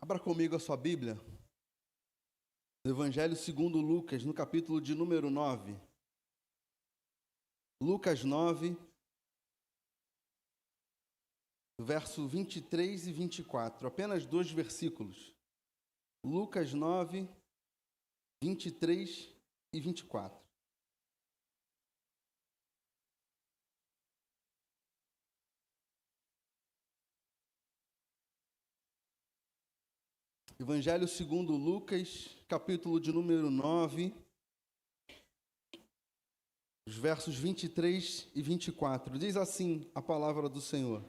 Abra comigo a sua Bíblia, no Evangelho segundo Lucas, no capítulo de número 9. Lucas 9, verso 23 e 24. Apenas dois versículos. Lucas 9, 23 e 24. Evangelho segundo Lucas, capítulo de número 9, os versos 23 e 24. Diz assim a palavra do Senhor.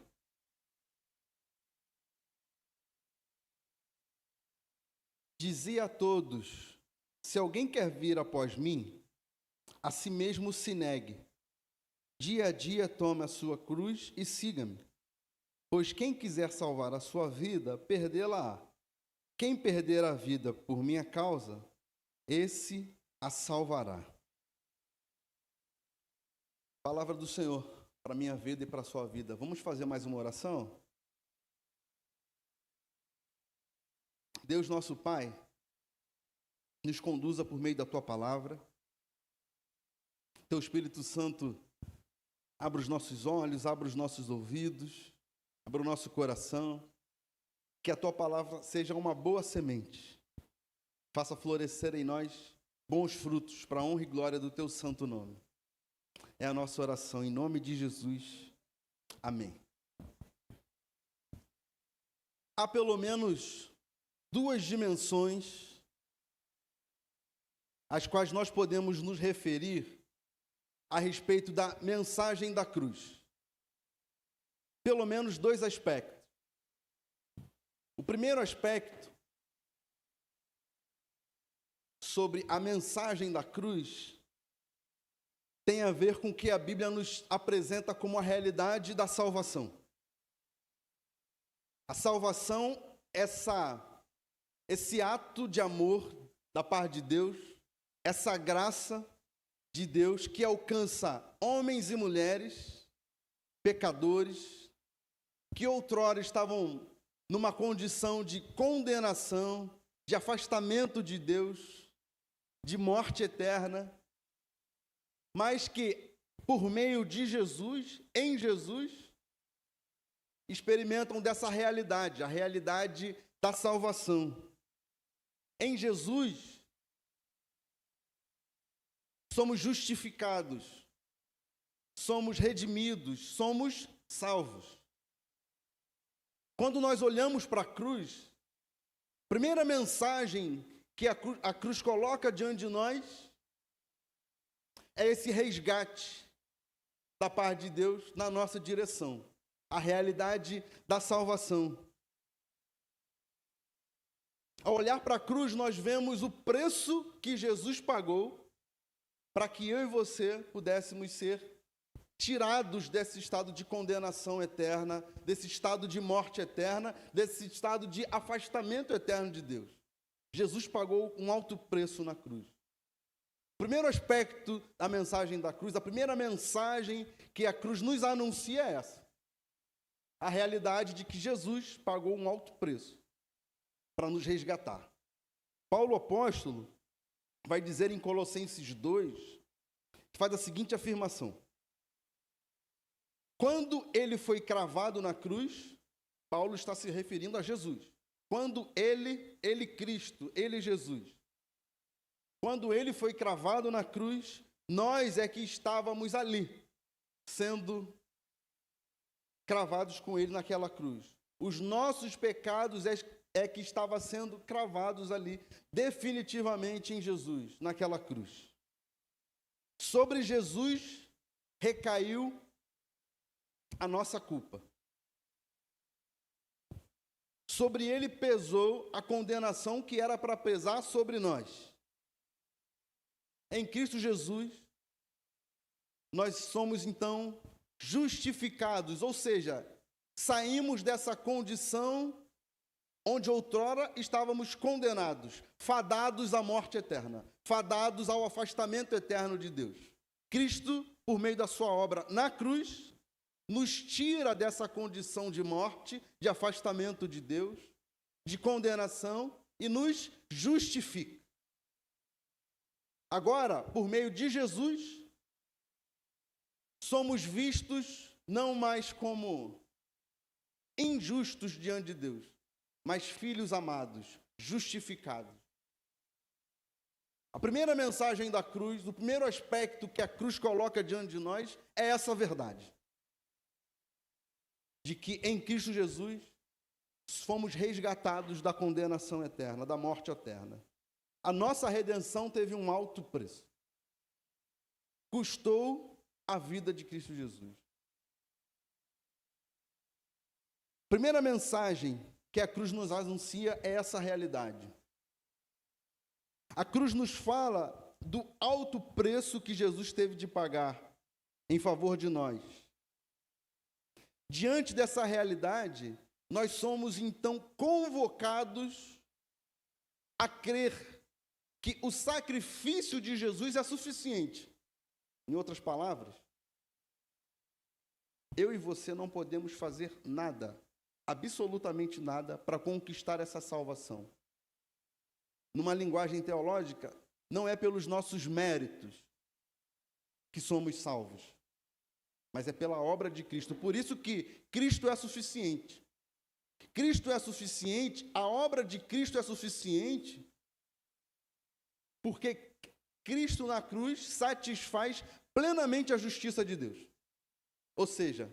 Dizia a todos: se alguém quer vir após mim, a si mesmo se negue. Dia a dia tome a sua cruz e siga-me. Pois quem quiser salvar a sua vida, perdê-la-á. Quem perder a vida por minha causa, esse a salvará. Palavra do Senhor para a minha vida e para a sua vida. Vamos fazer mais uma oração? Deus nosso Pai, nos conduza por meio da Tua palavra. Teu Espírito Santo, abra os nossos olhos, abra os nossos ouvidos, abra o nosso coração. Que a Tua palavra seja uma boa semente. Faça florescer em nós bons frutos para a honra e glória do Teu santo nome. É a nossa oração em nome de Jesus. Amém. Há pelo menos duas dimensões às quais nós podemos nos referir a respeito da mensagem da cruz. Pelo menos dois aspectos. O primeiro aspecto sobre a mensagem da cruz tem a ver com o que a Bíblia nos apresenta como a realidade da salvação. A salvação, esse ato de amor da parte de Deus, essa graça de Deus que alcança homens e mulheres, pecadores, que outrora estavam numa condição de condenação, de afastamento de Deus, de morte eterna, mas que, por meio de Jesus, em Jesus, experimentam dessa realidade, a realidade da salvação. Em Jesus, somos justificados, somos redimidos, somos salvos. Quando nós olhamos para a cruz, a primeira mensagem que a cruz coloca diante de nós é esse resgate da parte de Deus na nossa direção, a realidade da salvação. Ao olhar para a cruz, nós vemos o preço que Jesus pagou para que eu e você pudéssemos ser tirados desse estado de condenação eterna, desse estado de morte eterna, desse estado de afastamento eterno de Deus. Jesus pagou um alto preço na cruz. O primeiro aspecto da mensagem da cruz, a primeira mensagem que a cruz nos anuncia é essa. A realidade de que Jesus pagou um alto preço para nos resgatar. Paulo apóstolo vai dizer em Colossenses 2, faz a seguinte afirmação. Quando ele foi cravado na cruz, Paulo está se referindo a Jesus. Quando ele Cristo, ele Jesus. Quando ele foi cravado na cruz, nós é que estávamos ali, sendo cravados com ele naquela cruz. Os nossos pecados é que estavam sendo cravados ali, definitivamente em Jesus, naquela cruz. Sobre Jesus recaiu a nossa culpa. Sobre ele pesou a condenação que era para pesar sobre nós. Em Cristo Jesus, nós somos então justificados, ou seja, saímos dessa condição onde outrora estávamos condenados, fadados à morte eterna, fadados ao afastamento eterno de Deus. Cristo, por meio da sua obra na cruz, nos tira dessa condição de morte, de afastamento de Deus, de condenação e nos justifica. Agora, por meio de Jesus, somos vistos não mais como injustos diante de Deus, mas filhos amados, justificados. A primeira mensagem da cruz, o primeiro aspecto que a cruz coloca diante de nós é essa verdade. De que em Cristo Jesus fomos resgatados da condenação eterna, da morte eterna. A nossa redenção teve um alto preço. Custou a vida de Cristo Jesus. Primeira mensagem que a cruz nos anuncia é essa realidade. A cruz nos fala do alto preço que Jesus teve de pagar em favor de nós. Diante dessa realidade, nós somos então convocados a crer que o sacrifício de Jesus é suficiente. Em outras palavras, eu e você não podemos fazer nada, absolutamente nada, para conquistar essa salvação. Numa linguagem teológica, não é pelos nossos méritos que somos salvos, mas é pela obra de Cristo. Por isso que Cristo é suficiente. Cristo é suficiente, a obra de Cristo é suficiente, porque Cristo na cruz satisfaz plenamente a justiça de Deus. Ou seja,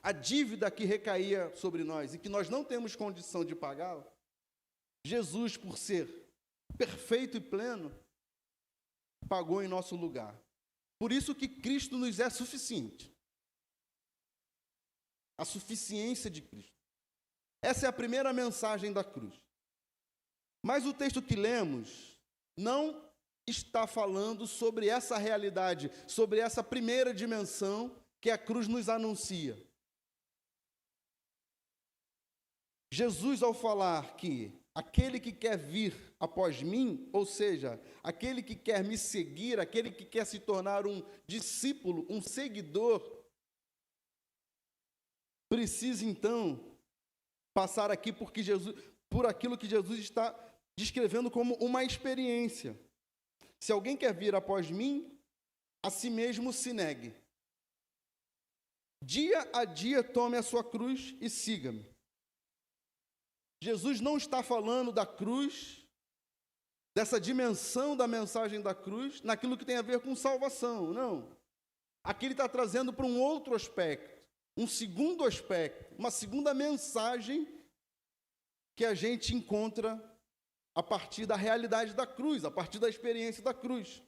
a dívida que recaía sobre nós e que nós não temos condição de pagá-la, Jesus, por ser perfeito e pleno, pagou em nosso lugar. Por isso que Cristo nos é suficiente. A suficiência de Cristo. Essa é a primeira mensagem da cruz. Mas o texto que lemos não está falando sobre essa realidade, sobre essa primeira dimensão que a cruz nos anuncia. Jesus, ao falar que aquele que quer vir após mim, ou seja, aquele que quer me seguir, aquele que quer se tornar um discípulo, um seguidor, precisa então passar aqui por aquilo que Jesus está descrevendo como uma experiência. Se alguém quer vir após mim, a si mesmo se negue. Dia a dia tome a sua cruz e siga-me. Jesus não está falando da cruz, dessa dimensão da mensagem da cruz, naquilo que tem a ver com salvação, não. Aqui ele está trazendo para um outro aspecto, um segundo aspecto, uma segunda mensagem que a gente encontra a partir da realidade da cruz, a partir da experiência da cruz.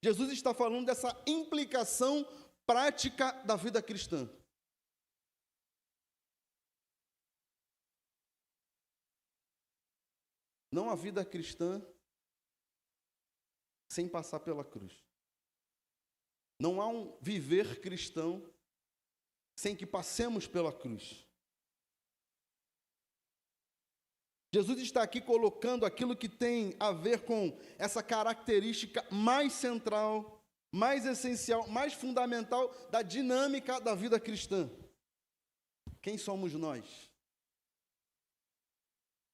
Jesus está falando dessa implicação prática da vida cristã. Não há vida cristã sem passar pela cruz. Não há um viver cristão sem que passemos pela cruz. Jesus está aqui colocando aquilo que tem a ver com essa característica mais central, mais essencial, mais fundamental da dinâmica da vida cristã. Quem somos nós?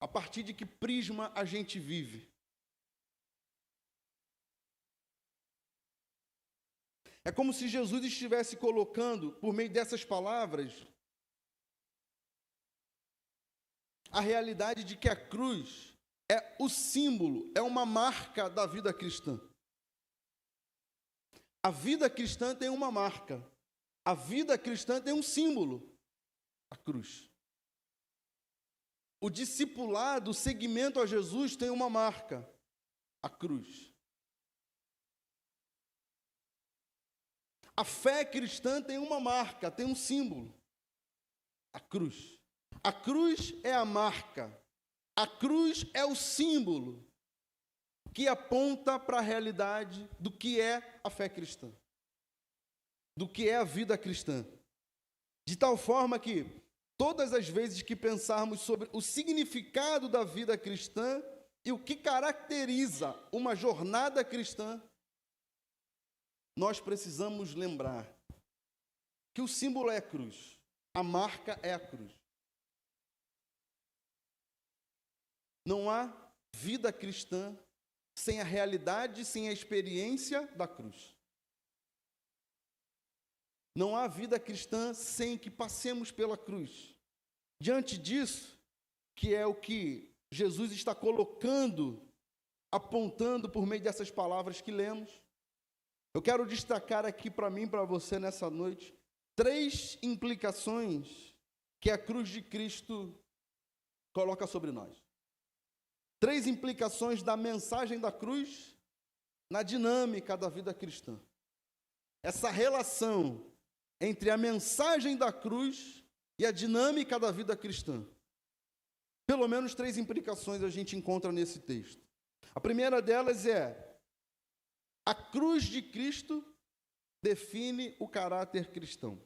A partir de que prisma a gente vive? É como se Jesus estivesse colocando, por meio dessas palavras, a realidade de que a cruz é o símbolo, é uma marca da vida cristã. A vida cristã tem uma marca. A vida cristã tem um símbolo, a cruz. O discipulado, o seguimento a Jesus tem uma marca, a cruz. A fé cristã tem uma marca, tem um símbolo, a cruz. A cruz é a marca, a cruz é o símbolo que aponta para a realidade do que é a fé cristã, do que é a vida cristã. De tal forma que todas as vezes que pensarmos sobre o significado da vida cristã e o que caracteriza uma jornada cristã, nós precisamos lembrar que o símbolo é a cruz, a marca é a cruz. Não há vida cristã sem a realidade, sem a experiência da cruz. Não há vida cristã sem que passemos pela cruz. Diante disso, que é o que Jesus está colocando, apontando por meio dessas palavras que lemos, eu quero destacar aqui para mim, para você nessa noite, 3 implicações que a cruz de Cristo coloca sobre nós. 3 implicações da mensagem da cruz na dinâmica da vida cristã. Essa relação entre a mensagem da cruz e a dinâmica da vida cristã. Pelo menos 3 implicações a gente encontra nesse texto. A primeira delas é: a cruz de Cristo define o caráter cristão.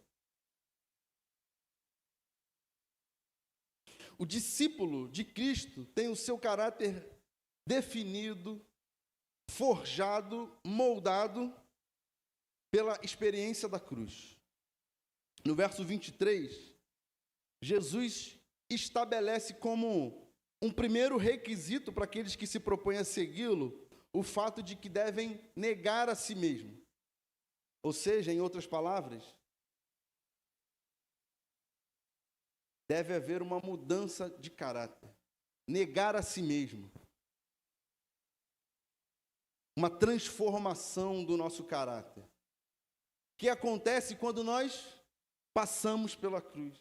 O discípulo de Cristo tem o seu caráter definido, forjado, moldado pela experiência da cruz. No verso 23, Jesus estabelece como um primeiro requisito para aqueles que se propõem a segui-lo o fato de que devem negar a si mesmo. Ou seja, em outras palavras, deve haver uma mudança de caráter. Negar a si mesmo. Uma transformação do nosso caráter. Que acontece quando nós passamos pela cruz.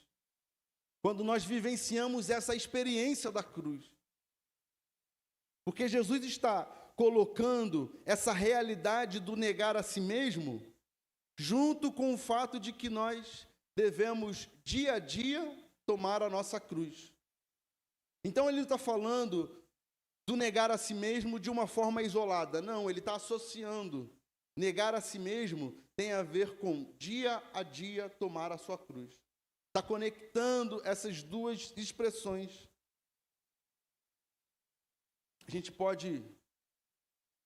Quando nós vivenciamos essa experiência da cruz. Porque Jesus está colocando essa realidade do negar a si mesmo junto com o fato de que nós devemos, dia a dia, tomar a nossa cruz. Então ele não está falando do negar a si mesmo de uma forma isolada. Não, ele está associando. Negar a si mesmo tem a ver com dia a dia tomar a sua cruz. Está conectando essas 2 expressões. A gente pode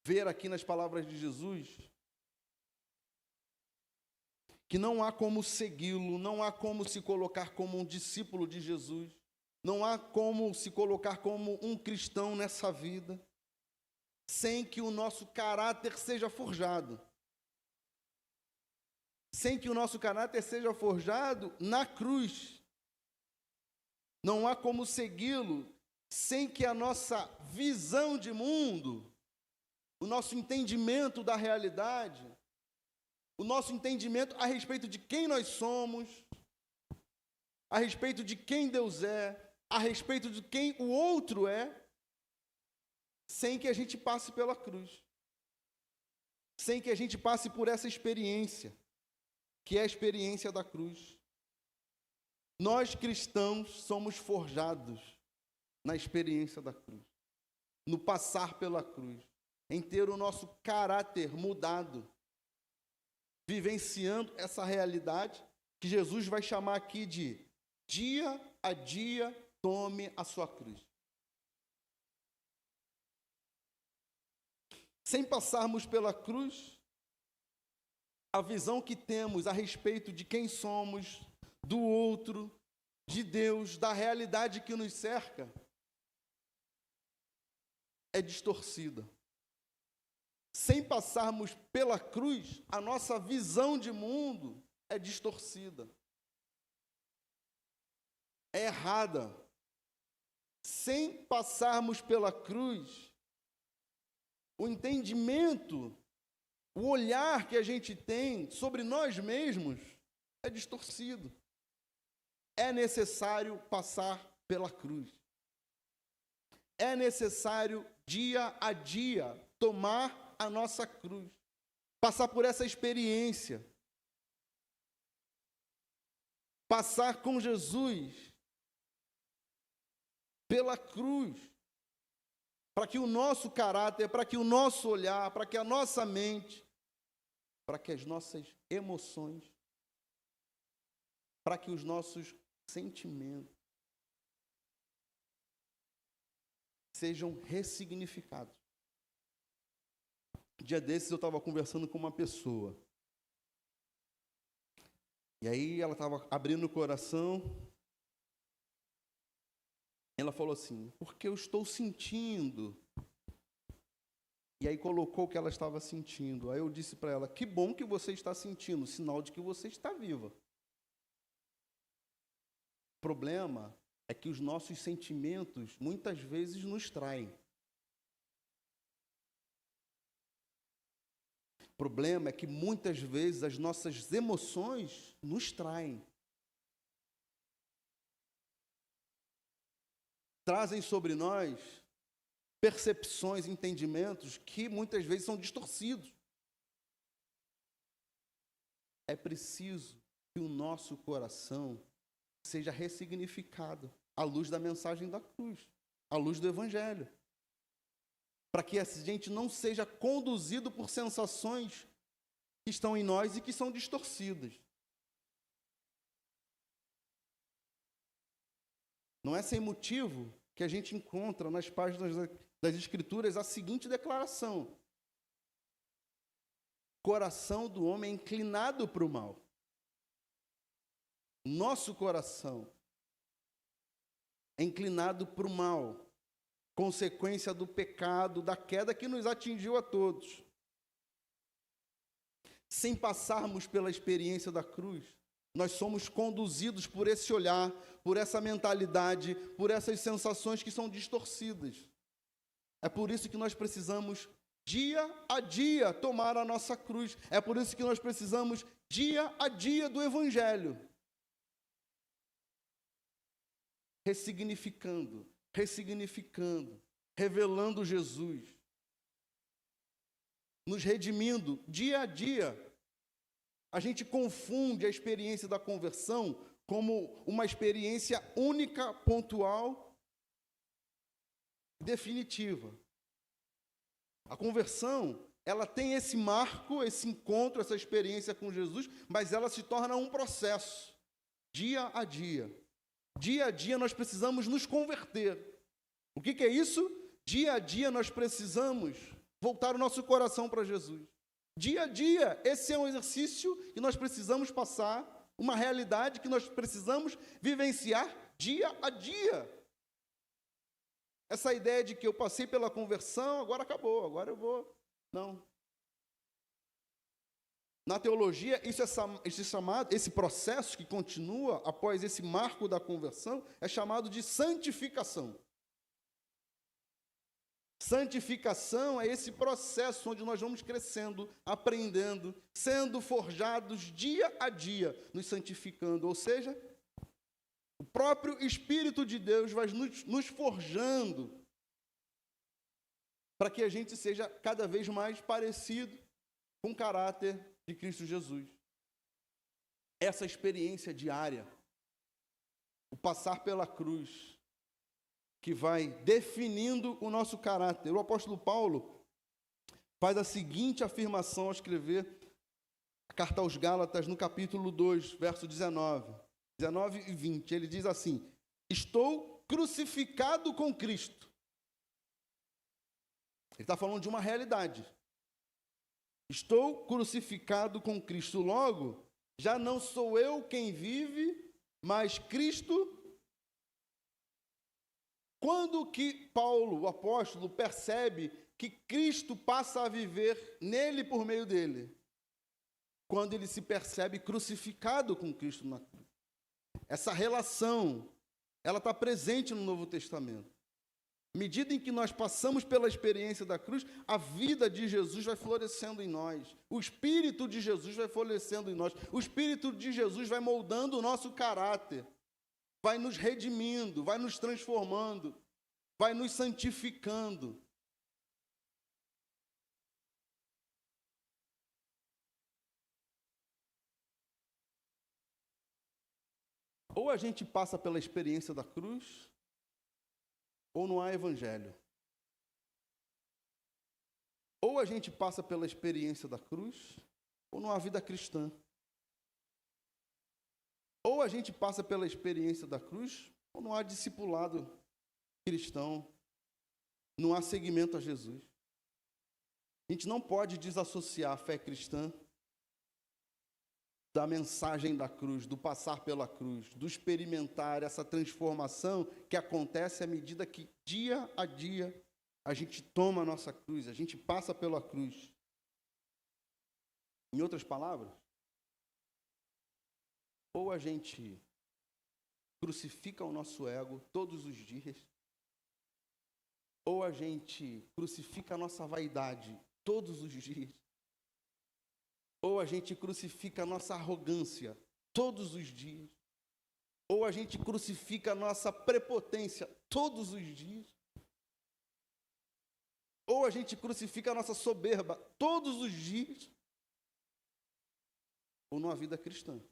ver aqui nas palavras de Jesus que não há como segui-lo, não há como se colocar como um discípulo de Jesus, não há como se colocar como um cristão nessa vida, sem que o nosso caráter seja forjado. Sem que o nosso caráter seja forjado na cruz. Não há como segui-lo sem que a nossa visão de mundo, o nosso entendimento da realidade, o nosso entendimento a respeito de quem nós somos, a respeito de quem Deus é, a respeito de quem o outro é, sem que a gente passe pela cruz. Sem que a gente passe por essa experiência, que é a experiência da cruz. Nós cristãos somos forjados na experiência da cruz, no passar pela cruz, em ter o nosso caráter mudado, vivenciando essa realidade que Jesus vai chamar aqui de dia a dia tome a sua cruz. Sem passarmos pela cruz, a visão que temos a respeito de quem somos, do outro, de Deus, da realidade que nos cerca, é distorcida. Sem passarmos pela cruz, a nossa visão de mundo é distorcida. É errada. Sem passarmos pela cruz, o entendimento, o olhar que a gente tem sobre nós mesmos é distorcido. É necessário passar pela cruz. É necessário, dia a dia, tomar a nossa cruz. Passar por essa experiência. Passar com Jesus pela cruz. Para que o nosso caráter, para que o nosso olhar, para que a nossa mente, para que as nossas emoções, para que os nossos sentimentos sejam ressignificados. Um dia desses eu estava conversando com uma pessoa. E aí ela estava abrindo o coração. Ela falou assim, porque eu estou sentindo. E aí colocou o que ela estava sentindo. Aí eu disse para ela, que bom que você está sentindo, sinal de que você está viva. O problema é que os nossos sentimentos muitas vezes nos traem. O problema é que muitas vezes as nossas emoções nos traem. Trazem sobre nós percepções, entendimentos que muitas vezes são distorcidos. É preciso que o nosso coração seja ressignificado à luz da mensagem da cruz, à luz do Evangelho. Para que a gente não seja conduzido por sensações que estão em nós e que são distorcidas. Não é sem motivo que a gente encontra nas páginas das Escrituras a seguinte declaração: o coração do homem é inclinado para o mal. Nosso coração é inclinado para o mal, consequência do pecado, da queda que nos atingiu a todos. Sem passarmos pela experiência da cruz, nós somos conduzidos por esse olhar, por essa mentalidade, por essas sensações que são distorcidas. É por isso que nós precisamos, dia a dia, tomar a nossa cruz. É por isso que nós precisamos, dia a dia, do Evangelho. Ressignificando, revelando Jesus. Nos redimindo, dia a dia. A gente confunde a experiência da conversão como uma experiência única, pontual, definitiva. A conversão, ela tem esse marco, esse encontro, essa experiência com Jesus, mas ela se torna um processo, dia a dia. Dia a dia nós precisamos nos converter. O que é isso? Dia a dia nós precisamos voltar o nosso coração para Jesus. Dia a dia, esse é um exercício que nós precisamos passar, uma realidade que nós precisamos vivenciar dia a dia. Essa ideia de que eu passei pela conversão, agora acabou, agora eu vou. Não. Na teologia, esse processo que continua após esse marco da conversão é chamado de santificação. Santificação é esse processo onde nós vamos crescendo, aprendendo, sendo forjados dia a dia, nos santificando. Ou seja, o próprio Espírito de Deus vai nos forjando para que a gente seja cada vez mais parecido com o caráter de Cristo Jesus. Essa experiência diária, o passar pela cruz, que vai definindo o nosso caráter. O apóstolo Paulo faz a seguinte afirmação ao escrever a carta aos Gálatas, no capítulo 2, verso 19 e 20. Ele diz assim: estou crucificado com Cristo. Ele está falando de uma realidade. Estou crucificado com Cristo. Logo, já não sou eu quem vive, mas Cristo. Quando que Paulo, o apóstolo, percebe que Cristo passa a viver nele por meio dele? Quando ele se percebe crucificado com Cristo na cruz. Essa relação, ela está presente no Novo Testamento. À medida em que nós passamos pela experiência da cruz, a vida de Jesus vai florescendo em nós. O Espírito de Jesus vai florescendo em nós. O Espírito de Jesus vai moldando o nosso caráter. Vai nos redimindo, vai nos transformando, vai nos santificando. Ou a gente passa pela experiência da cruz, ou não há evangelho. Ou a gente passa pela experiência da cruz, ou não há vida cristã. Ou a gente passa pela experiência da cruz, ou não há discipulado cristão, não há seguimento a Jesus. A gente não pode desassociar a fé cristã da mensagem da cruz, do passar pela cruz, do experimentar essa transformação que acontece à medida que, dia a dia, a gente toma a nossa cruz, a gente passa pela cruz. Em outras palavras, ou a gente crucifica o nosso ego todos os dias, ou a gente crucifica a nossa vaidade todos os dias, ou a gente crucifica a nossa arrogância todos os dias, ou a gente crucifica a nossa prepotência todos os dias, ou a gente crucifica a nossa soberba todos os dias, ou não há vida cristã,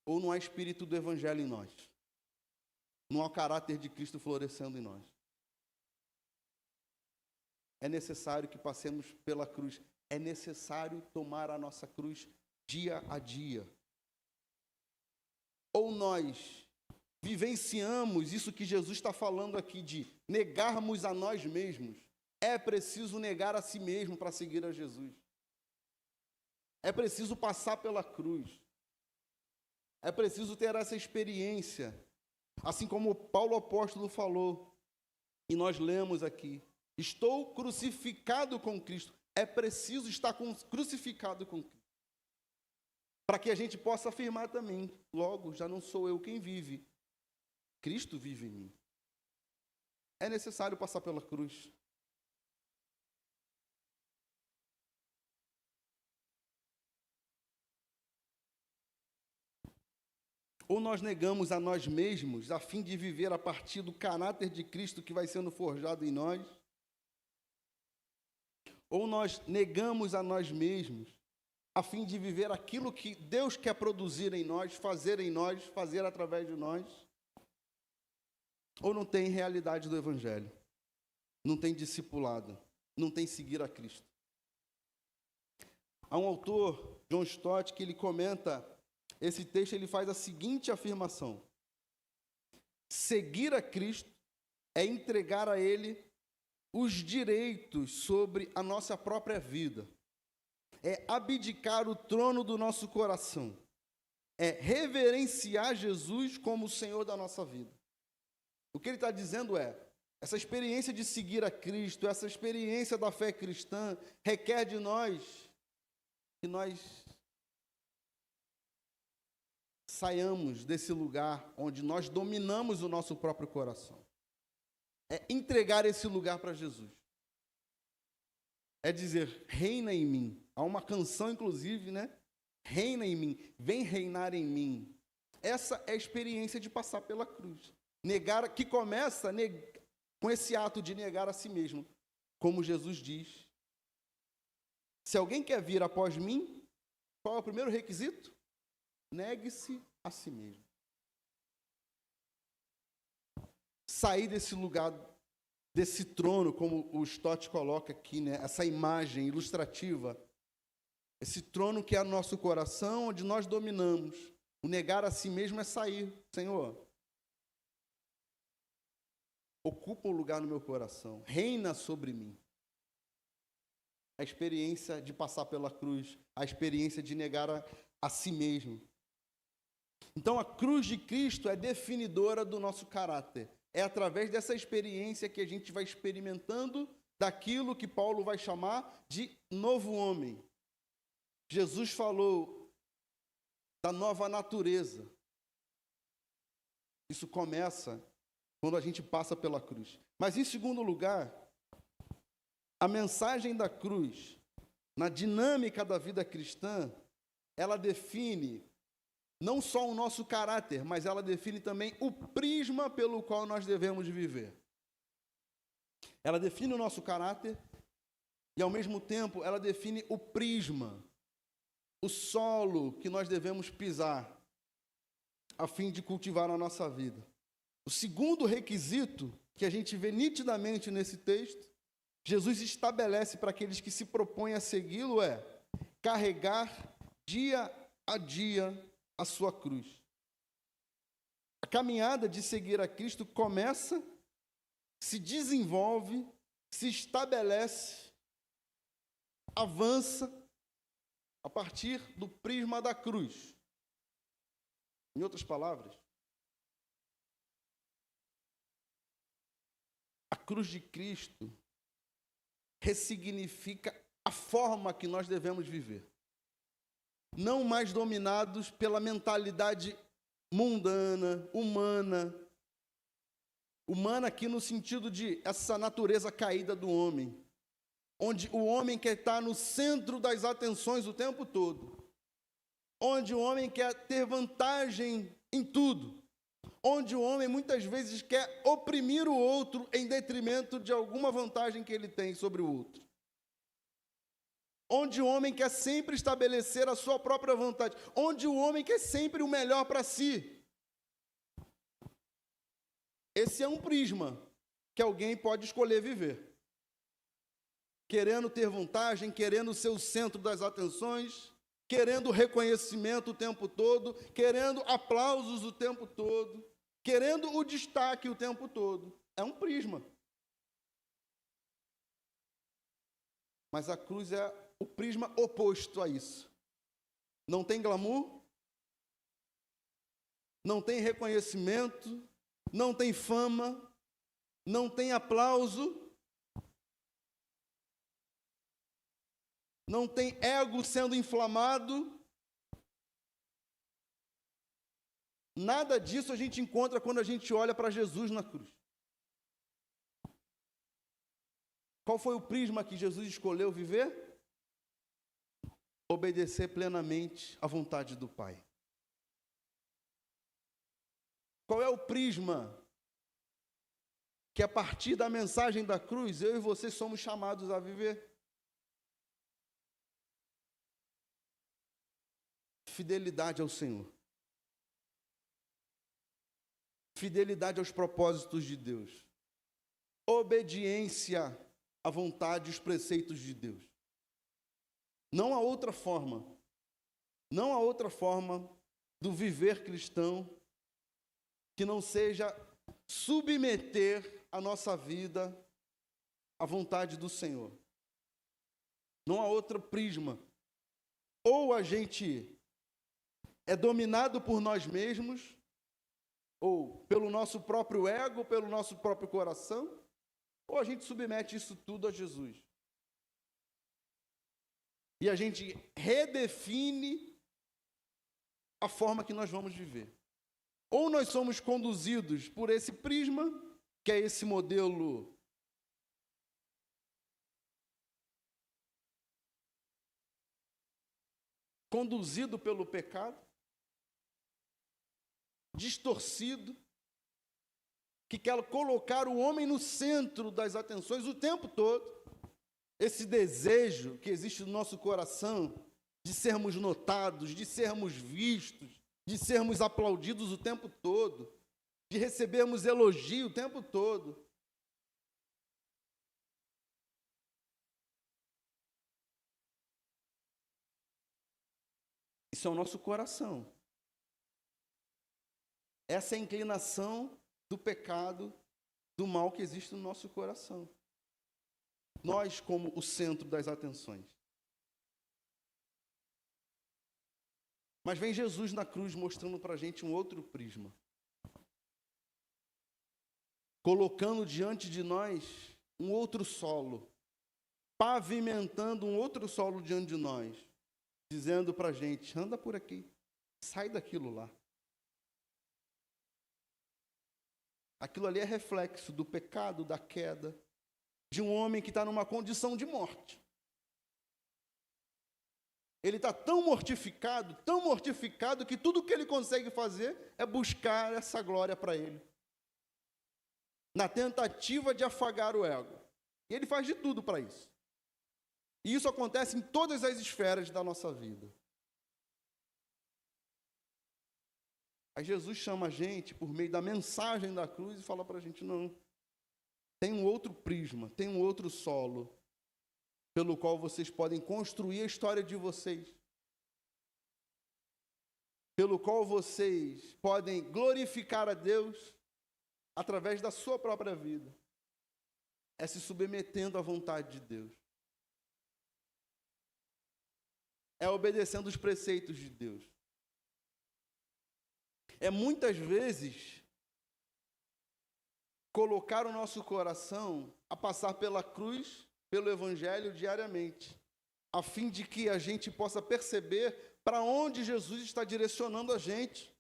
ou não há espírito do evangelho em nós, não há o caráter de Cristo florescendo em nós. É necessário que passemos pela cruz. É necessário tomar a nossa cruz dia a dia. Ou nós vivenciamos isso que Jesus está falando aqui, de negarmos a nós mesmos. É preciso negar a si mesmo para seguir a Jesus. É preciso passar pela cruz. É preciso ter essa experiência. Assim como Paulo apóstolo falou, e nós lemos aqui. Estou crucificado com Cristo. É preciso estar crucificado com Cristo. Para que a gente possa afirmar também, logo, já não sou eu quem vive. Cristo vive em mim. É necessário passar pela cruz. Ou nós negamos a nós mesmos a fim de viver a partir do caráter de Cristo que vai sendo forjado em nós. Ou nós negamos a nós mesmos a fim de viver aquilo que Deus quer produzir em nós, fazer através de nós. Ou não tem realidade do Evangelho, não tem discipulado, não tem seguir a Cristo. Há um autor, John Stott, que ele comenta esse texto, ele faz a seguinte afirmação: seguir a Cristo é entregar a Ele os direitos sobre a nossa própria vida. É abdicar o trono do nosso coração. É reverenciar Jesus como o Senhor da nossa vida. O que ele está dizendo é, essa experiência de seguir a Cristo, essa experiência da fé cristã, requer de nós que nós saiamos desse lugar onde nós dominamos o nosso próprio coração. É entregar esse lugar para Jesus. É dizer, reina em mim. Há uma canção, inclusive, né? Reina em mim, vem reinar em mim. Essa é a experiência de passar pela cruz. Negar, que começa com esse ato de negar a si mesmo. Como Jesus diz. Se alguém quer vir após mim, qual é o primeiro requisito? Negue-se a si mesmo. Sair desse lugar, desse trono, como o Stott coloca aqui, né? Essa imagem ilustrativa, esse trono que é o nosso coração, onde nós dominamos. O negar a si mesmo é sair. Senhor, ocupa um lugar no meu coração, reina sobre mim. A experiência de passar pela cruz, a experiência de negar a si mesmo. Então, a cruz de Cristo é definidora do nosso caráter. É através dessa experiência que a gente vai experimentando daquilo que Paulo vai chamar de novo homem. Jesus falou da nova natureza. Isso começa quando a gente passa pela cruz. Mas, em segundo lugar, a mensagem da cruz, na dinâmica da vida cristã, ela define não só o nosso caráter, mas ela define também o prisma pelo qual nós devemos viver. Ela define o nosso caráter e, ao mesmo tempo, ela define o prisma, o solo que nós devemos pisar a fim de cultivar a nossa vida. O segundo requisito que a gente vê nitidamente nesse texto, Jesus estabelece para aqueles que se propõem a segui-lo é carregar dia a dia a sua cruz. A caminhada de seguir a Cristo começa, se desenvolve, se estabelece, avança a partir do prisma da cruz. Em outras palavras, a cruz de Cristo ressignifica a forma que nós devemos viver. Não mais dominados pela mentalidade mundana, humana aqui no sentido de essa natureza caída do homem, onde o homem quer estar no centro das atenções o tempo todo, onde o homem quer ter vantagem em tudo, onde o homem muitas vezes quer oprimir o outro em detrimento de alguma vantagem que ele tem sobre o outro, onde o homem quer sempre estabelecer a sua própria vontade, onde o homem quer sempre o melhor para si. Esse é um prisma que alguém pode escolher viver. Querendo ter vantagem, querendo ser o centro das atenções, querendo reconhecimento o tempo todo, querendo aplausos o tempo todo, querendo o destaque o tempo todo. É um prisma. Mas a cruz é o prisma oposto a isso. Não tem glamour, não tem reconhecimento, não tem fama, não tem aplauso, não tem ego sendo inflamado. Nada disso a gente encontra quando a gente olha para Jesus na cruz. Qual foi o prisma que Jesus escolheu viver? Obedecer plenamente à vontade do Pai. Qual é o prisma que a partir da mensagem da cruz, eu e você somos chamados a viver? Fidelidade ao Senhor. Fidelidade aos propósitos de Deus. Obediência à vontade e aos preceitos de Deus. Não há outra forma. Não há outra forma do viver cristão que não seja submeter a nossa vida à vontade do Senhor. Não há outro prisma. Ou a gente é dominado por nós mesmos, ou pelo nosso próprio ego, pelo nosso próprio coração, ou a gente submete isso tudo a Jesus. E a gente redefine a forma que nós vamos viver. Ou nós somos conduzidos por esse prisma, que é esse modelo conduzido pelo pecado, distorcido, que quer colocar o homem no centro das atenções o tempo todo. Esse desejo que existe no nosso coração de sermos notados, de sermos vistos, de sermos aplaudidos o tempo todo, de recebermos elogio o tempo todo. Isso é o nosso coração. Essa é a inclinação do pecado, do mal que existe no nosso coração. Nós como o centro das atenções. Mas vem Jesus na cruz mostrando para a gente um outro prisma. Colocando diante de nós um outro solo. Pavimentando um outro solo diante de nós. Dizendo para a gente, anda por aqui, sai daquilo lá. Aquilo ali é reflexo do pecado, da queda, de um homem que está numa condição de morte. Ele está tão mortificado, que tudo que ele consegue fazer é buscar essa glória para ele. Na tentativa de afagar o ego. E ele faz de tudo para isso. E isso acontece em todas as esferas da nossa vida. Aí Jesus chama a gente por meio da mensagem da cruz e fala para a gente, não. Tem um outro prisma, tem um outro solo pelo qual vocês podem construir a história de vocês. Pelo qual vocês podem glorificar a Deus através da sua própria vida. É se submetendo à vontade de Deus. é obedecendo os preceitos de Deus. É muitas vezes colocar o nosso coração a passar pela cruz, pelo Evangelho diariamente, a fim de que a gente possa perceber para onde Jesus está direcionando a gente.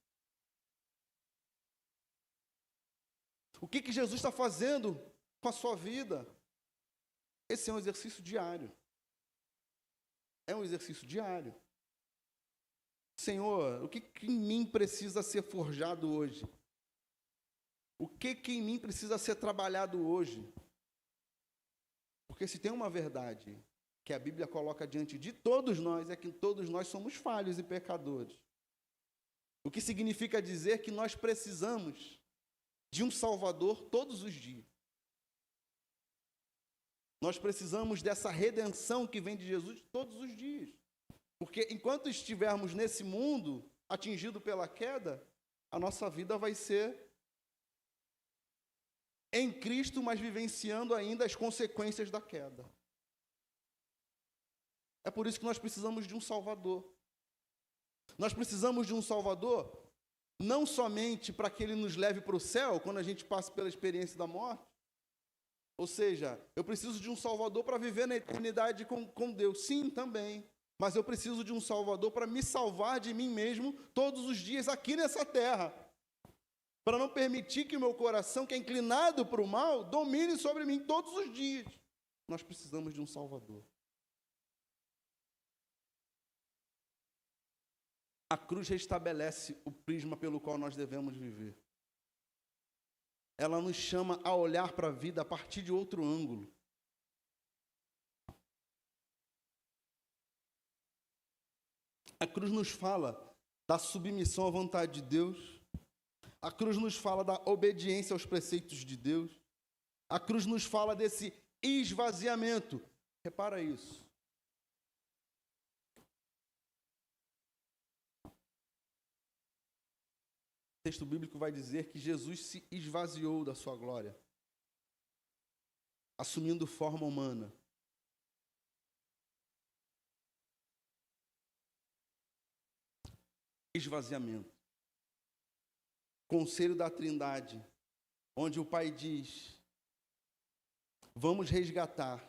O que Jesus está fazendo com a sua vida? Esse é um exercício diário. É um exercício diário. Senhor, o que em mim precisa ser forjado hoje? O que em mim precisa ser trabalhado hoje? Porque se tem uma verdade que a Bíblia coloca diante de todos nós, é que todos nós somos falhos e pecadores. O que significa dizer que nós precisamos de um Salvador todos os dias. Nós precisamos dessa redenção que vem de Jesus todos os dias. Porque enquanto estivermos nesse mundo, atingido pela queda, a nossa vida vai ser em Cristo, mas vivenciando ainda as consequências da queda. É por isso que nós precisamos de um Salvador. Nós precisamos de um Salvador não somente para que Ele nos leve para o céu, quando a gente passa pela experiência da morte. Ou seja, eu preciso de um Salvador para viver na eternidade com Deus. Sim, também. Mas eu preciso de um Salvador para me salvar de mim mesmo todos os dias aqui nessa terra. Para não permitir que o meu coração, que é inclinado para o mal, domine sobre mim todos os dias. Nós precisamos de um Salvador. A cruz restabelece o prisma pelo qual nós devemos viver. Ela nos chama a olhar para a vida a partir de outro ângulo. A cruz nos fala da submissão à vontade de Deus. A cruz nos fala da obediência aos preceitos de Deus. A cruz nos fala desse esvaziamento. Repara isso. O texto bíblico vai dizer que Jesus se esvaziou da sua glória, assumindo forma humana. Esvaziamento. Conselho da Trindade, onde o Pai diz: vamos resgatar.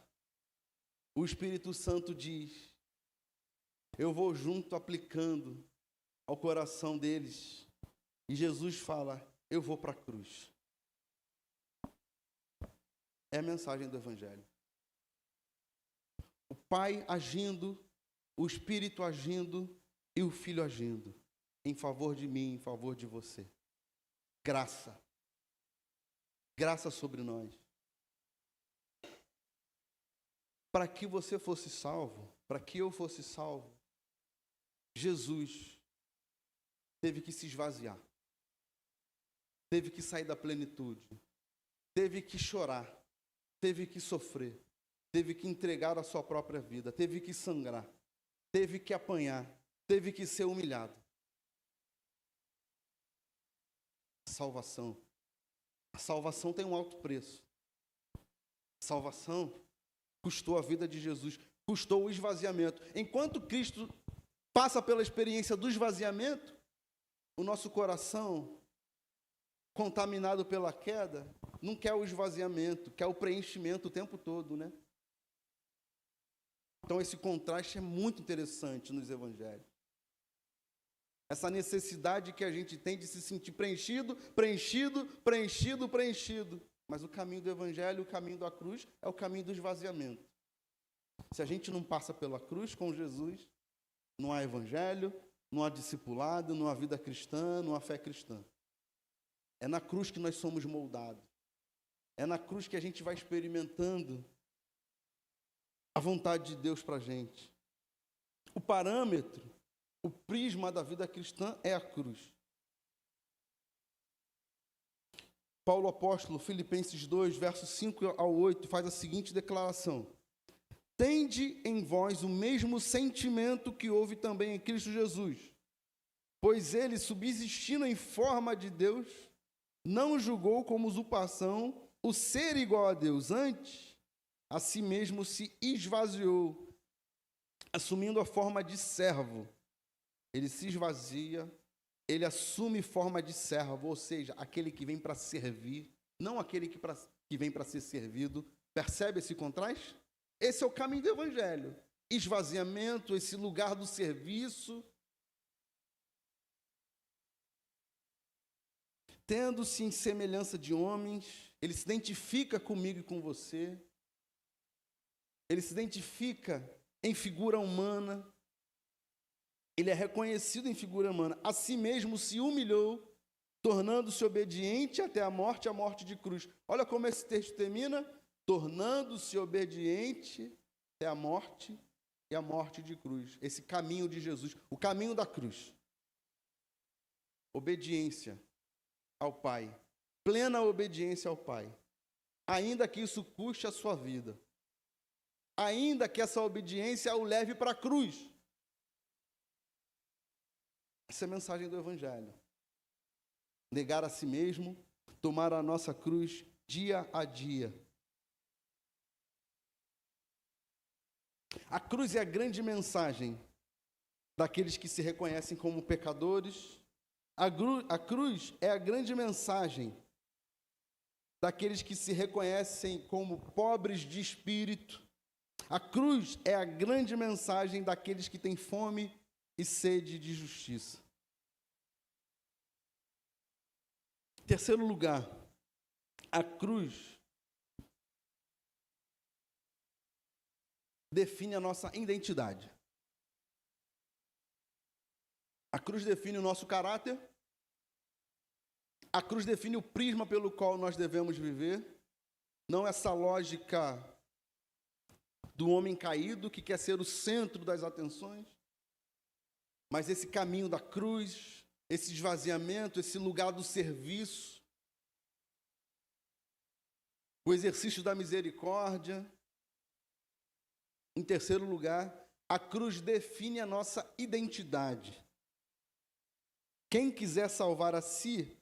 O Espírito Santo diz: eu vou junto aplicando ao coração deles. E Jesus fala: eu vou para a cruz. É a mensagem do Evangelho. O Pai agindo, o Espírito agindo e o Filho agindo em favor de mim, em favor de você. Graça. Graça sobre nós. Para que você fosse salvo, para que eu fosse salvo, Jesus teve que se esvaziar. Teve que sair da plenitude. Teve que chorar. Teve que sofrer. Teve que entregar a sua própria vida. Teve que sangrar. Teve que apanhar. Teve que ser humilhado. Salvação. A salvação tem um alto preço. A salvação custou a vida de Jesus. Custou o esvaziamento. Enquanto Cristo passa pela experiência do esvaziamento, o nosso coração, contaminado pela queda, não quer o esvaziamento, quer o preenchimento o tempo todo, né? Então esse contraste é muito interessante nos evangelhos. Essa necessidade que a gente tem de se sentir preenchido, preenchido, preenchido, preenchido. Mas o caminho do evangelho, o caminho da cruz, é o caminho do esvaziamento. Se a gente não passa pela cruz com Jesus, não há evangelho, não há discipulado, não há vida cristã, não há fé cristã. É na cruz que nós somos moldados. É na cruz que a gente vai experimentando a vontade de Deus para a gente. O parâmetro, o prisma da vida cristã é a cruz. Paulo apóstolo, Filipenses 2, versos 5 ao 8, faz a seguinte declaração: tende em vós o mesmo sentimento que houve também em Cristo Jesus, pois ele, subsistindo em forma de Deus, não julgou como usurpação o ser igual a Deus, antes, a si mesmo se esvaziou, assumindo a forma de servo. Ele se esvazia, ele assume forma de servo, ou seja, aquele que vem para servir, não aquele que vem para ser servido. Percebe esse contraste? Esse é o caminho do Evangelho. Esvaziamento, esse lugar do serviço. Tendo-se em semelhança de homens, ele se identifica comigo e com você. Ele se identifica em figura humana. Ele é reconhecido em figura humana. A si mesmo se humilhou, tornando-se obediente até a morte de cruz. Olha como esse texto termina. Tornando-se obediente até a morte e a morte de cruz. Esse caminho de Jesus, o caminho da cruz. Obediência ao Pai. Plena obediência ao Pai. Ainda que isso custe a sua vida. Ainda que essa obediência o leve para a cruz. Essa é a mensagem do Evangelho. Negar a si mesmo, tomar a nossa cruz dia a dia. A cruz é a grande mensagem daqueles que se reconhecem como pecadores. A cruz é a grande mensagem daqueles que se reconhecem como pobres de espírito. A cruz é a grande mensagem daqueles que têm fome e sede de justiça. Em terceiro lugar, a cruz define a nossa identidade. A cruz define o nosso caráter. A cruz define o prisma pelo qual nós devemos viver. Não essa lógica do homem caído que quer ser o centro das atenções, mas esse caminho da cruz, esse esvaziamento, esse lugar do serviço, o exercício da misericórdia. Em terceiro lugar, a cruz define a nossa identidade. Quem quiser salvar a si,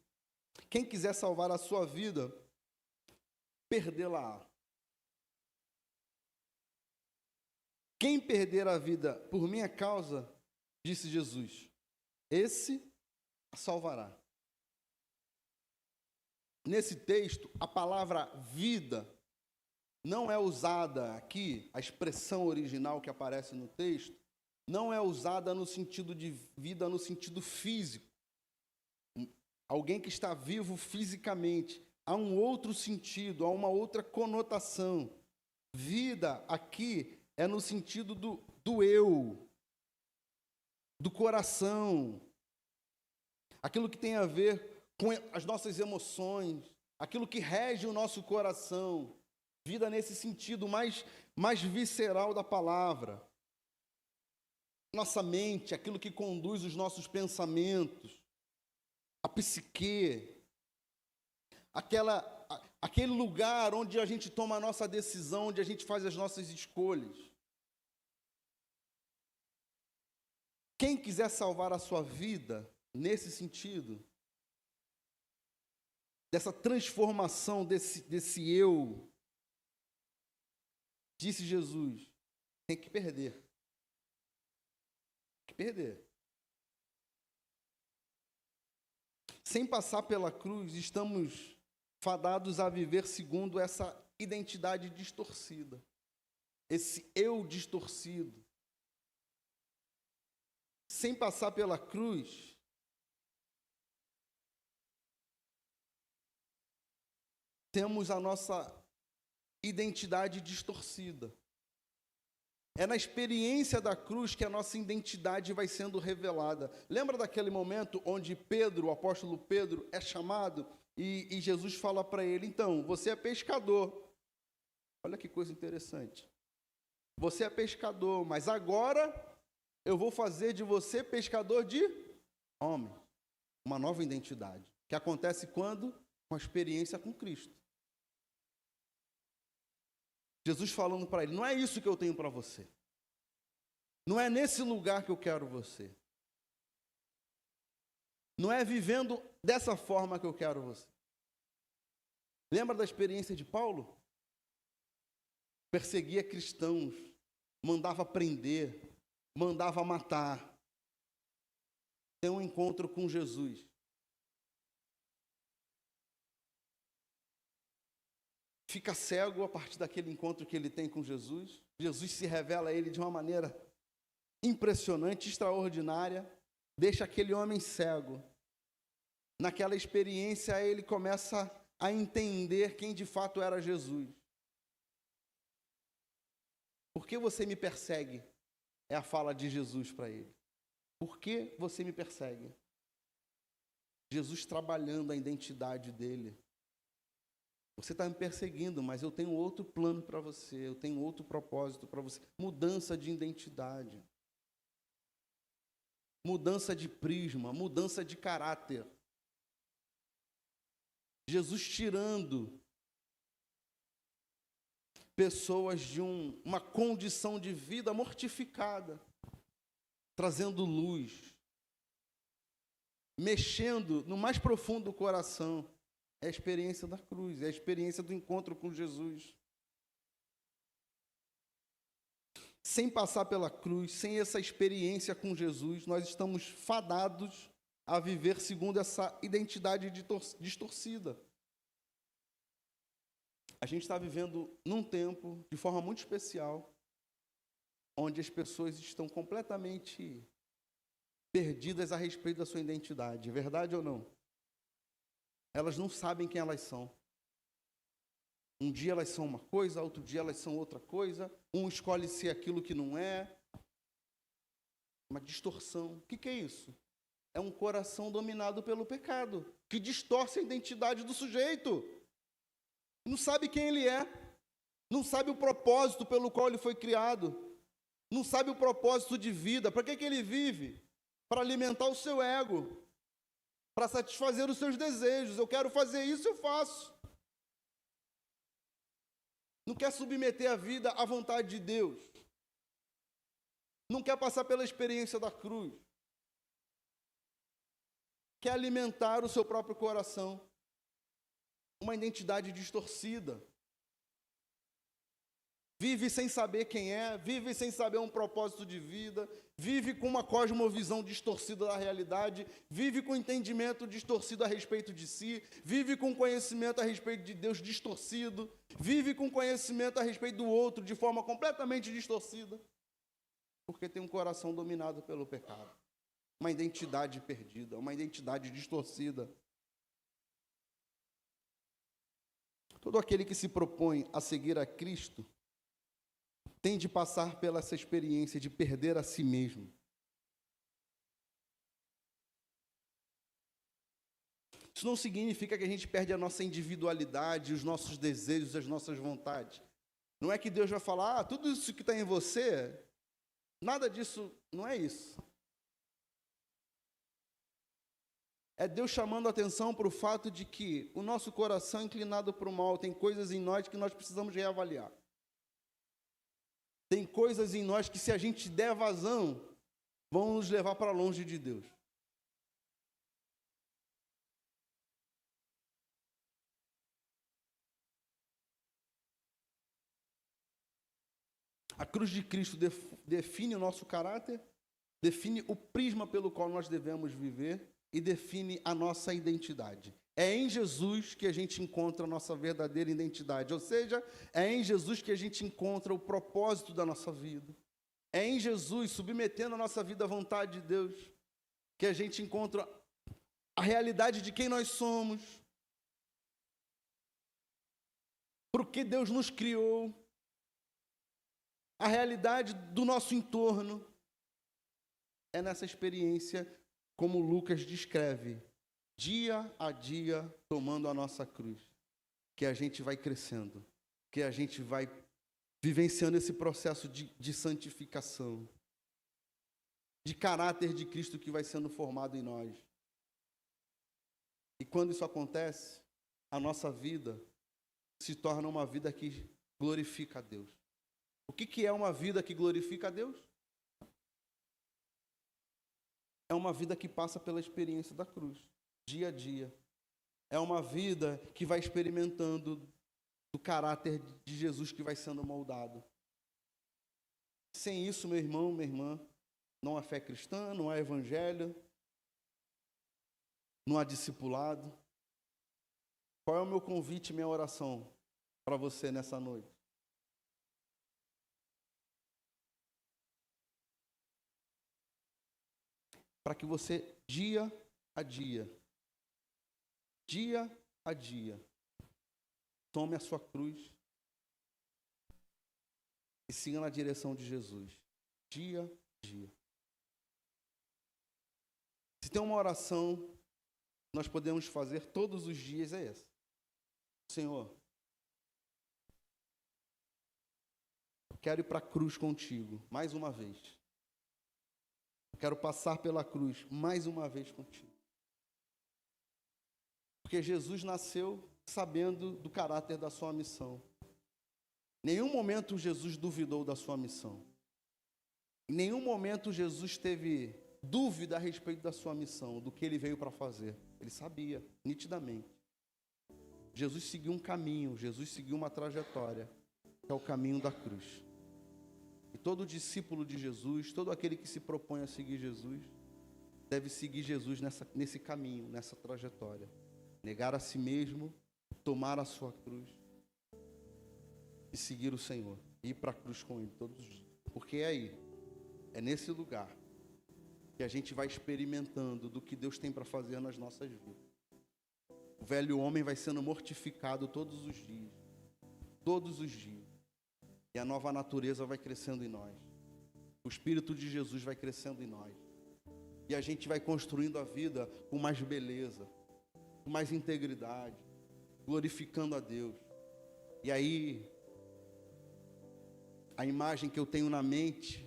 quem quiser salvar a sua vida, perdê-la-á. Quem perder a vida por minha causa, disse Jesus, esse a salvará. Nesse texto, a palavra vida não é usada aqui, a expressão original que aparece no texto, não é usada no sentido de vida, no sentido físico. Alguém que está vivo fisicamente. Há um outro sentido, há uma outra conotação. Vida aqui é no sentido do eu, do coração, aquilo que tem a ver com as nossas emoções, aquilo que rege o nosso coração. Vida nesse sentido mais visceral da palavra. Nossa mente, aquilo que conduz os nossos pensamentos, a psique, aquele lugar onde a gente toma a nossa decisão, onde a gente faz as nossas escolhas. Quem quiser salvar a sua vida, nesse sentido, dessa transformação desse eu, disse Jesus, tem que perder. Tem que perder. Sem passar pela cruz, estamos fadados a viver segundo essa identidade distorcida. Esse eu distorcido. Sem passar pela cruz, temos a nossa identidade distorcida. É na experiência da cruz que a nossa identidade vai sendo revelada. Lembra daquele momento onde Pedro, o apóstolo Pedro, é chamado e Jesus fala para ele, então, você é pescador. Olha que coisa interessante. Você é pescador, mas agora eu vou fazer de você pescador de homem. Uma nova identidade. Que acontece quando? Com a experiência com Cristo. Jesus falando para ele, não é isso que eu tenho para você. Não é nesse lugar que eu quero você. Não é vivendo dessa forma que eu quero você. Lembra da experiência de Paulo? Perseguia cristãos, mandava prender, mandava matar, tem um encontro com Jesus. Fica cego a partir daquele encontro que ele tem com Jesus. Jesus se revela a ele de uma maneira impressionante, extraordinária, deixa aquele homem cego. Naquela experiência, ele começa a entender quem de fato era Jesus. Por que você me persegue? É a fala de Jesus para ele. Por que você me persegue? Jesus trabalhando a identidade dele. Você está me perseguindo, mas eu tenho outro plano para você, eu tenho outro propósito para você. Mudança de identidade. Mudança de prisma, mudança de caráter. Jesus tirando pessoas de uma condição de vida mortificada, trazendo luz, mexendo no mais profundo do coração. É a experiência da cruz, é a experiência do encontro com Jesus. Sem passar pela cruz, sem essa experiência com Jesus, nós estamos fadados a viver segundo essa identidade distorcida. A gente está vivendo num tempo, de forma muito especial, onde as pessoas estão completamente perdidas a respeito da sua identidade. Verdade ou não? Elas não sabem quem elas são. Um dia elas são uma coisa, outro dia elas são outra coisa. Um escolhe ser aquilo que não é. Uma distorção. O que é isso? É um coração dominado pelo pecado, que distorce a identidade do sujeito. Não sabe quem ele é. Não sabe o propósito pelo qual ele foi criado. Não sabe o propósito de vida. Para que ele vive? Para alimentar o seu ego. Para satisfazer os seus desejos. Eu quero fazer isso, eu faço. Não quer submeter a vida à vontade de Deus. Não quer passar pela experiência da cruz. Quer alimentar o seu próprio coração. Uma identidade distorcida. Vive sem saber quem é, vive sem saber um propósito de vida, vive com uma cosmovisão distorcida da realidade, vive com entendimento distorcido a respeito de si, vive com conhecimento a respeito de Deus distorcido, vive com conhecimento a respeito do outro de forma completamente distorcida, porque tem um coração dominado pelo pecado, uma identidade perdida, uma identidade distorcida. Todo aquele que se propõe a seguir a Cristo tem de passar pela essa experiência de perder a si mesmo. Isso não significa que a gente perde a nossa individualidade, os nossos desejos, as nossas vontades. Não é que Deus vai falar, tudo isso que está em você, nada disso, não é isso. É Deus chamando a atenção para o fato de que o nosso coração é inclinado para o mal, tem coisas em nós que nós precisamos reavaliar. Tem coisas em nós que, se a gente der vazão, vão nos levar para longe de Deus. A cruz de Cristo define o nosso caráter, define o prisma pelo qual nós devemos viver e define a nossa identidade. É em Jesus que a gente encontra a nossa verdadeira identidade, ou seja, é em Jesus que a gente encontra o propósito da nossa vida. É em Jesus, submetendo a nossa vida à vontade de Deus, que a gente encontra a realidade de quem nós somos, por que Deus nos criou, a realidade do nosso entorno. É nessa experiência, como Lucas descreve, dia a dia, tomando a nossa cruz, que a gente vai crescendo, que a gente vai vivenciando esse processo de santificação, de caráter de Cristo que vai sendo formado em nós. E quando isso acontece, a nossa vida se torna uma vida que glorifica a Deus. O que é uma vida que glorifica a Deus? É uma vida que passa pela experiência da cruz, dia a dia. É uma vida que vai experimentando do caráter de Jesus que vai sendo moldado. Sem isso, meu irmão, minha irmã, não há fé cristã, não há evangelho, não há discipulado. Qual é o meu convite, minha oração para você nessa noite? Para que você, dia a dia, tome a sua cruz e siga na direção de Jesus. Dia a dia. Se tem uma oração que nós podemos fazer todos os dias, é essa. Senhor, eu quero ir para a cruz contigo, mais uma vez. Eu quero passar pela cruz, mais uma vez contigo. Porque Jesus nasceu sabendo do caráter da sua missão. Em nenhum momento Jesus duvidou da sua missão. Em nenhum momento Jesus teve dúvida a respeito da sua missão, do que ele veio para fazer. Ele sabia, nitidamente. Jesus seguiu um caminho, Jesus seguiu uma trajetória, que é o caminho da cruz. E todo discípulo de Jesus, todo aquele que se propõe a seguir Jesus, deve seguir Jesus nesse caminho, nessa trajetória. Negar a si mesmo, tomar a sua cruz e seguir o Senhor. E ir para a cruz com Ele todos os dias. Porque é aí, é nesse lugar, que a gente vai experimentando do que Deus tem para fazer nas nossas vidas. O velho homem vai sendo mortificado todos os dias. Todos os dias. E a nova natureza vai crescendo em nós. O Espírito de Jesus vai crescendo em nós. E a gente vai construindo a vida com mais beleza, com mais integridade, glorificando a Deus. E aí, a imagem que eu tenho na mente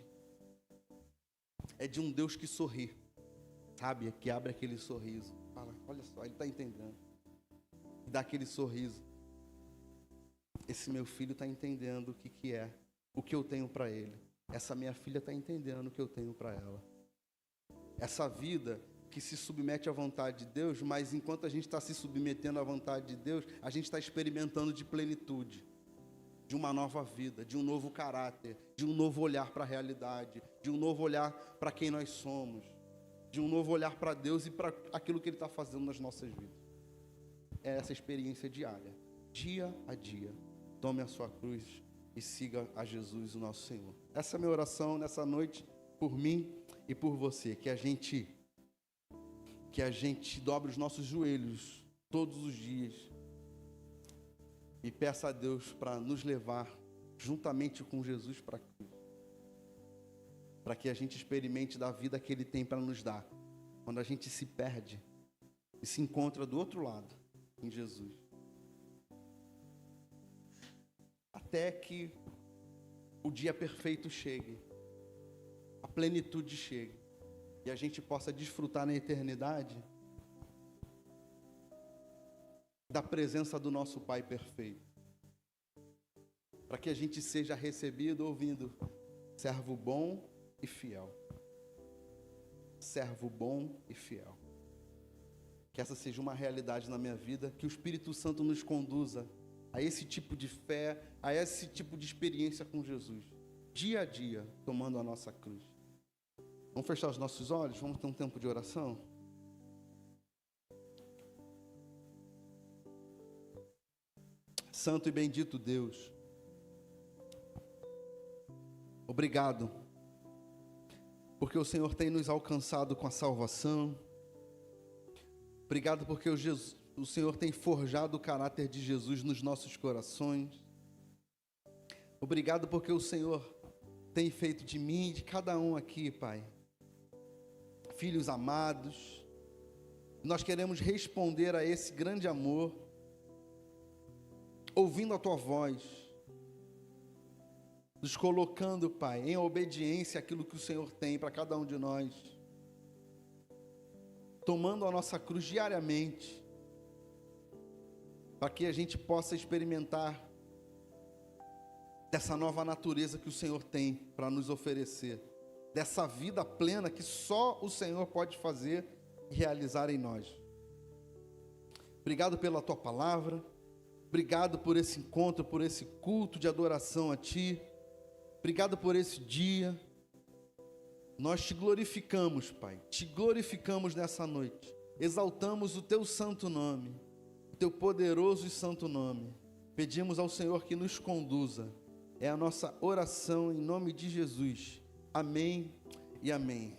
é de um Deus que sorri, sabe? Que abre aquele sorriso. Fala, olha só, ele está entendendo. E dá aquele sorriso. Esse meu filho está entendendo o que é, o que eu tenho para ele. Essa minha filha está entendendo o que eu tenho para ela. Essa vida que se submete à vontade de Deus, mas enquanto a gente está se submetendo à vontade de Deus, a gente está experimentando de plenitude, de uma nova vida, de um novo caráter, de um novo olhar para a realidade, de um novo olhar para quem nós somos, de um novo olhar para Deus e para aquilo que Ele está fazendo nas nossas vidas. É essa experiência diária, dia a dia. Tome a sua cruz e siga a Jesus, o nosso Senhor. Essa é a minha oração nessa noite, por mim e por você, que a gente dobre os nossos joelhos todos os dias e peça a Deus para nos levar juntamente com Jesus para a cruz, para que a gente experimente da vida que Ele tem para nos dar, quando a gente se perde e se encontra do outro lado, em Jesus. Até que o dia perfeito chegue, a plenitude chegue, e a gente possa desfrutar na eternidade da presença do nosso Pai perfeito. Para que a gente seja recebido ouvindo, servo bom e fiel. Servo bom e fiel. Que essa seja uma realidade na minha vida, que o Espírito Santo nos conduza a esse tipo de fé, a esse tipo de experiência com Jesus, dia a dia, tomando a nossa cruz. Vamos fechar os nossos olhos, vamos ter um tempo de oração? Santo e bendito Deus, obrigado, porque o Senhor tem nos alcançado com a salvação. Obrigado porque o Senhor tem forjado o caráter de Jesus nos nossos corações. Obrigado porque o Senhor tem feito de mim e de cada um aqui, Pai, filhos amados. Nós queremos responder a esse grande amor, ouvindo a Tua voz, nos colocando, Pai, em obediência àquilo que o Senhor tem para cada um de nós, tomando a nossa cruz diariamente, para que a gente possa experimentar dessa nova natureza que o Senhor tem para nos oferecer, dessa vida plena que só o Senhor pode fazer e realizar em nós. Obrigado pela Tua palavra, obrigado por esse encontro, por esse culto de adoração a Ti, obrigado por esse dia, Nós te glorificamos, Pai, te glorificamos nessa noite, exaltamos o teu santo nome, o teu poderoso e santo nome. Pedimos ao Senhor que nos conduza. É a nossa oração em nome de Jesus. Amém e amém.